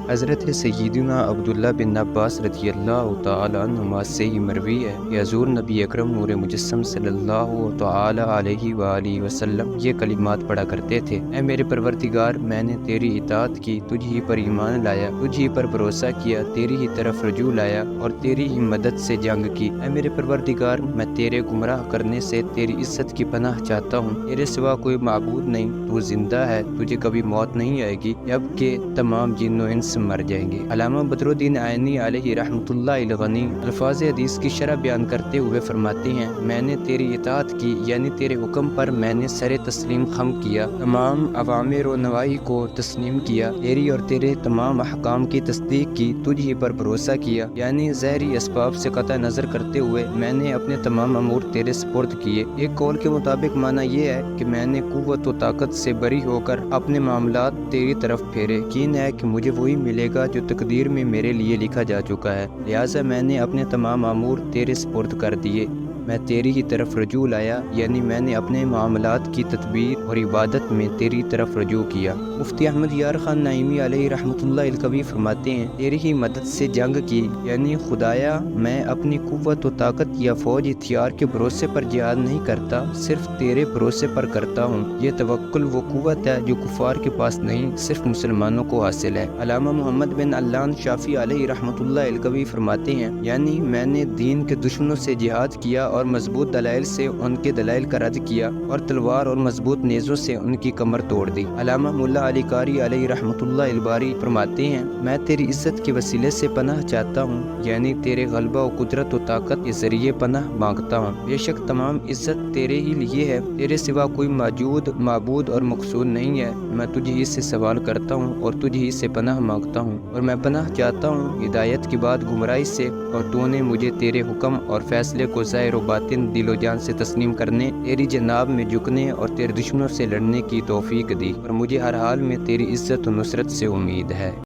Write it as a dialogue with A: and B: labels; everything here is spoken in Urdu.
A: حضرت سیدنا عبداللہ بن عباس رضی اللہ تعالیٰ عنہما سے یہ مروی ہے کہ حضور نبی اکرم نور مجسم صلی اللہ تعالیٰ علیہ وآلہ وسلم یہ کلمات پڑھا کرتے تھے: اے میرے پروردگار، میں نے تیری اطاعت کی، تجھ ہی پر ایمان لایا، تجھ ہی پر بھروسہ کیا، تیری ہی طرف رجوع لایا اور تیری ہی مدد سے جنگ کی۔ اے میرے پروردگار، میں تیرے گمراہ کرنے سے تیری عزت کی پناہ چاہتا ہوں۔ تیرے سوا کوئی معبود نہیں، تو زندہ ہے، تجھے کبھی موت نہیں آئے گی جب کہ تمام جن و انس مر جائیں گے۔ علامہ بدر الدین عینی علیہ رحمۃ اللہ الغنی الفاظ حدیث کی شرح بیان کرتے ہوئے فرماتے ہیں: میں نے تیری اطاعت کی، یعنی تیرے حکم پر میں نے سر تسلیم خم کیا، تمام اوامر و نواہی کو تسلیم کیا، تیری اور تیرے تمام احکام کی تصدیق کی، تجھ ہی پر بھروسہ کیا، یعنی ظاہری اسباب سے قطع نظر کرتے ہوئے میں نے اپنے تمام امور تیرے سپرد کیے۔ ایک قول کے مطابق معنی یہ ہے کہ میں نے قوت و طاقت سے بری ہو کر اپنے معاملات تیری طرف پھیرے۔ یقین ہے کہ مجھے وہی ملے گا جو تقدیر میں میرے لیے لکھا جا چکا ہے، لہٰذا میں نے اپنے تمام امور تیرے سپرد کر دیے۔ میں تیری ہی طرف رجوع لایا، یعنی میں نے اپنے معاملات کی تدبیر اور عبادت میں تیری طرف رجوع کیا۔ مفتی احمد یار خان نعیمی علیہ رحمۃ اللہ الکوی فرماتے ہیں: تیری ہی مدد سے جنگ کی، یعنی خدایا میں اپنی قوت و طاقت یا فوج ہتھیار کے بھروسے پر جہاد نہیں کرتا، صرف تیرے بھروسے پر کرتا ہوں۔ یہ توکل وہ قوت ہے جو کفار کے پاس نہیں، صرف مسلمانوں کو حاصل ہے۔ علامہ محمد بن علان شافعی علیہ رحمۃ اللہ الکوی فرماتے ہیں: یعنی میں نے دین کے دشمنوں سے جہاد کیا اور مضبوط دلائل سے ان کے دلائل کا رد کیا اور تلوار اور مضبوط نیزوں سے ان کی کمر توڑ دی۔ علامہ ملا علی قاری علیہ رحمۃ اللہ الباری فرماتے ہیں: میں تیری عزت کے وسیلے سے پناہ چاہتا ہوں، یعنی تیرے غلبہ و قدرت و طاقت کے ذریعے پناہ مانگتا ہوں۔ بے شک تمام عزت تیرے ہی لیے ہے، تیرے سوا کوئی موجود، معبود اور مقصود نہیں ہے۔ میں تجھ ہی سے سوال کرتا ہوں اور تجھ ہی سے پناہ مانگتا ہوں، اور میں پناہ چاہتا ہوں ہدایت کے بعد گمراہی سے، اور تو نے مجھے تیرے حکم اور فیصلے کو ظاہر و باطن، دل و جان سے تسلیم کرنے، تیری جناب میں جھکنے اور تیرے دشمنوں سے لڑنے کی توفیق دی، اور مجھے ہر حال میں تیری عزت و نصرت سے امید ہے۔